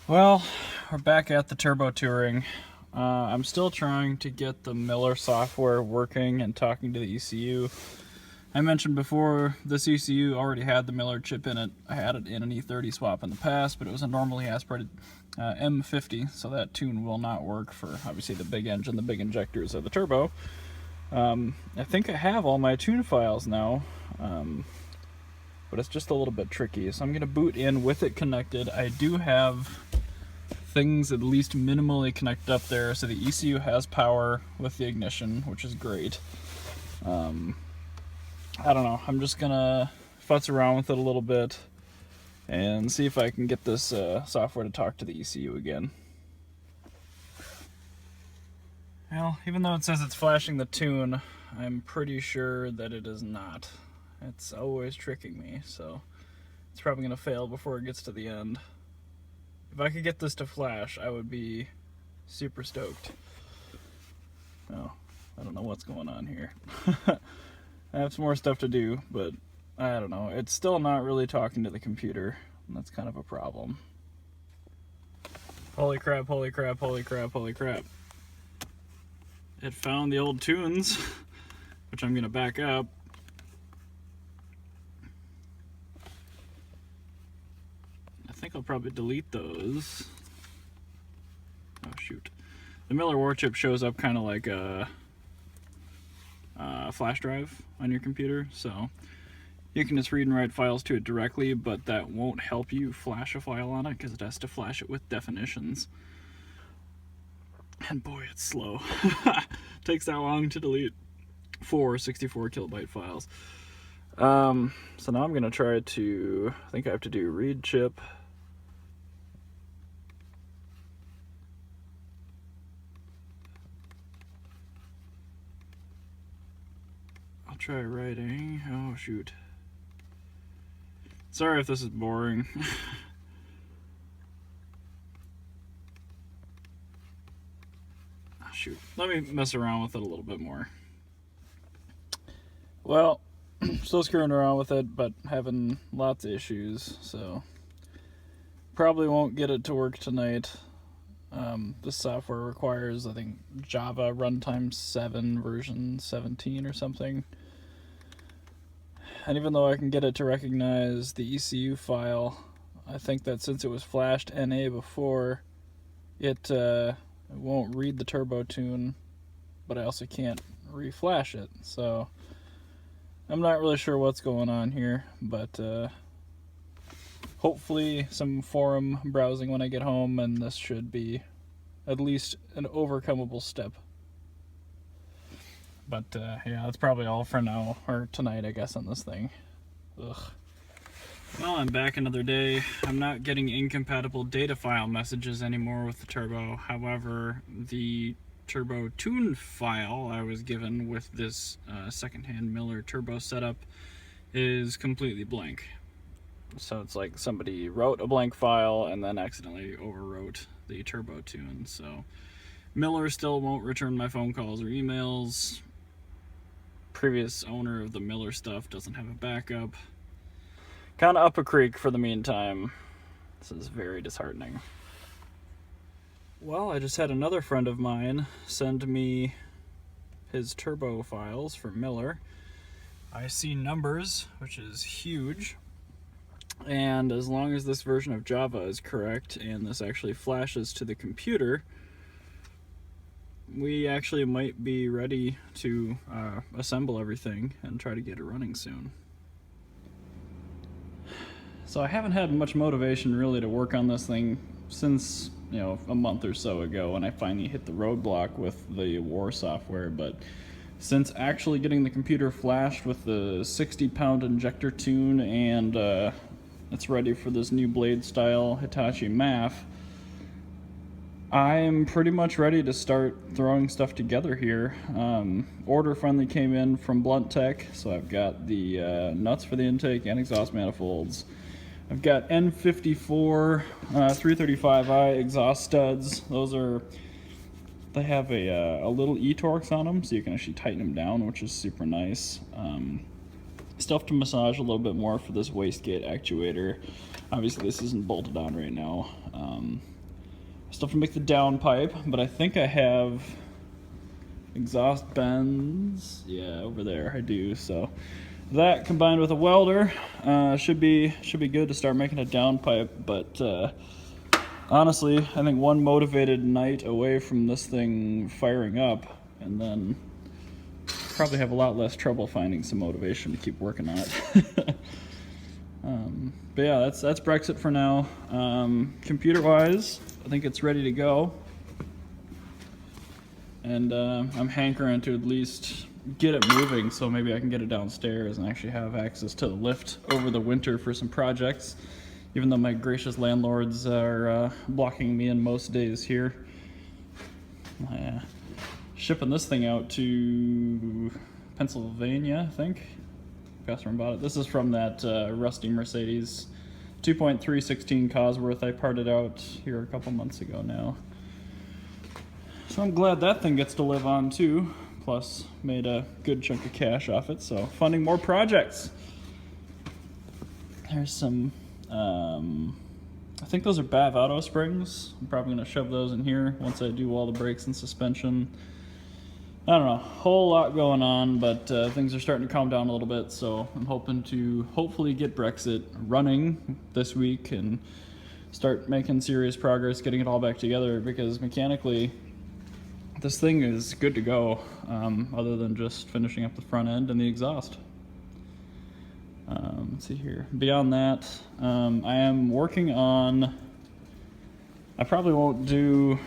Well, we're back at the turbo touring. I'm still trying to get the Miller software working and talking to the ECU. I mentioned before this ECU already had the Miller chip in it. I had it in an E30 swap in the past, but it was a normally aspirated M50, so that tune will not work for obviously the big engine, the big injectors of the turbo. I think I have all my tune files now, but it's just a little bit tricky. So I'm going to boot in with it connected. I do have things at least minimally connected up there, so the ECU has power with the ignition, which is great. I don't know, I'm just gonna futz around with it a little bit and see if I can get this software to talk to the ECU again. Well, even though it says it's flashing the tune, I'm pretty sure that it is not. It's always tricking me, so it's probably gonna fail before it gets to the end. If I could get this to flash, I would be super stoked. Oh, I don't know what's going on here. I have some more stuff to do, but I don't know. It's still not really talking to the computer, and that's kind of a problem. Holy crap, holy crap, holy crap, holy crap. It found the old tunes, which I'm gonna back up. I think I'll probably delete those. Oh shoot. The Miller War chip shows up kind of like a flash drive on your computer, so you can just read and write files to it directly, but that won't help you flash a file on it because it has to flash it with definitions. And boy, it's slow. Takes that long to delete 4 64 kilobyte files. So now I'm gonna try to, I think I have to do read chip. I'll try writing. Oh shoot. Sorry if this is boring. Oh, shoot. Let me mess around with it a little bit more. Well, still screwing around with it, but having lots of issues, so probably won't get it to work tonight. This software requires, I think, Java runtime 7 version 17 or something. And even though I can get it to recognize the ECU file, I think that since it was flashed NA before, it won't read the turbo tune, but I also can't reflash it. So I'm not really sure what's going on here, but hopefully some forum browsing when I get home, and this should be at least an overcomable step. But yeah, that's probably all for now, or tonight, I guess, on this thing. Ugh. Well, I'm back another day. I'm not getting incompatible data file messages anymore with the turbo. However, the turbo tune file I was given with this secondhand Miller turbo setup is completely blank. So it's like somebody wrote a blank file and then accidentally overwrote the turbo tune. So Miller still won't return my phone calls or emails. Previous owner of the Miller stuff doesn't have a backup. Kind of up a creek for the meantime. This is very disheartening. Well, I just had another friend of mine send me his turbo files for Miller. I see numbers, which is huge. And as long as this version of Java is correct and this actually flashes to the computer, we actually might be ready to assemble everything and try to get it running soon. So I haven't had much motivation really to work on this thing since, a month or so ago when I finally hit the roadblock with the War software, but since actually getting the computer flashed with the 60-pound injector tune and it's ready for this new blade style Hitachi MAF, I'm pretty much ready to start throwing stuff together here. Order finally came in from Blunt Tech, so I've got the nuts for the intake and exhaust manifolds. I've got N54 335i exhaust studs. They have a little E-Torx on them, so you can actually tighten them down, which is super nice. Stuff to massage a little bit more for this wastegate actuator. Obviously this isn't bolted on right now. Still have to make the downpipe, but I think I have exhaust bends. Yeah, over there I do. So that combined with a welder should be good to start making a downpipe. But honestly, I think one motivated night away from this thing firing up, and then probably have a lot less trouble finding some motivation to keep working on it. But yeah, that's Brexit for now. Computer-wise, I think it's ready to go, and I'm hankering to at least get it moving so maybe I can get it downstairs and actually have access to the lift over the winter for some projects, even though my gracious landlords are blocking me in most days here. Shipping this thing out to Pennsylvania, I think. Customer bought it. This is from that rusty Mercedes 2.316 Cosworth I parted out here a couple months ago now. So I'm glad that thing gets to live on too. Plus made a good chunk of cash off it, so funding more projects. There's some, I think those are BAV auto springs. I'm probably gonna shove those in here once I do all the brakes and suspension. I don't know, whole lot going on, but things are starting to calm down a little bit, so I'm hoping to hopefully get Brexit running this week and start making serious progress getting it all back together, because mechanically this thing is good to go, other than just finishing up the front end and the exhaust. Let's see here. Beyond that, I am working on, I probably won't do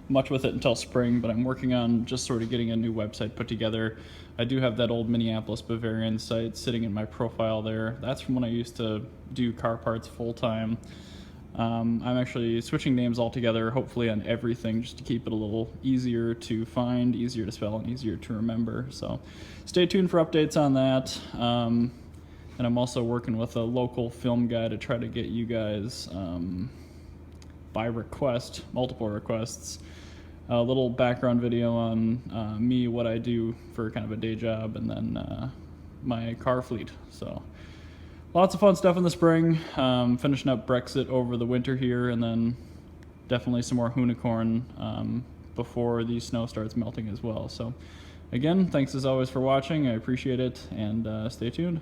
much with it until spring, but I'm working on just sort of getting a new website put together. I do have that old Minneapolis Bavarian site sitting in my profile there. That's from when I used to do car parts full-time. I'm actually switching names altogether, hopefully on everything, just to keep it a little easier to find, easier to spell, and easier to remember. So stay tuned for updates on that. And I'm also working with a local film guy to try to get you guys, by request, multiple requests, a little background video on me, what I do for kind of a day job, and then my car fleet. So lots of fun stuff in the spring. Finishing up Brexit over the winter here, and then definitely some more unicorn before the snow starts melting as well. So again, thanks as always for watching. I appreciate it, and stay tuned.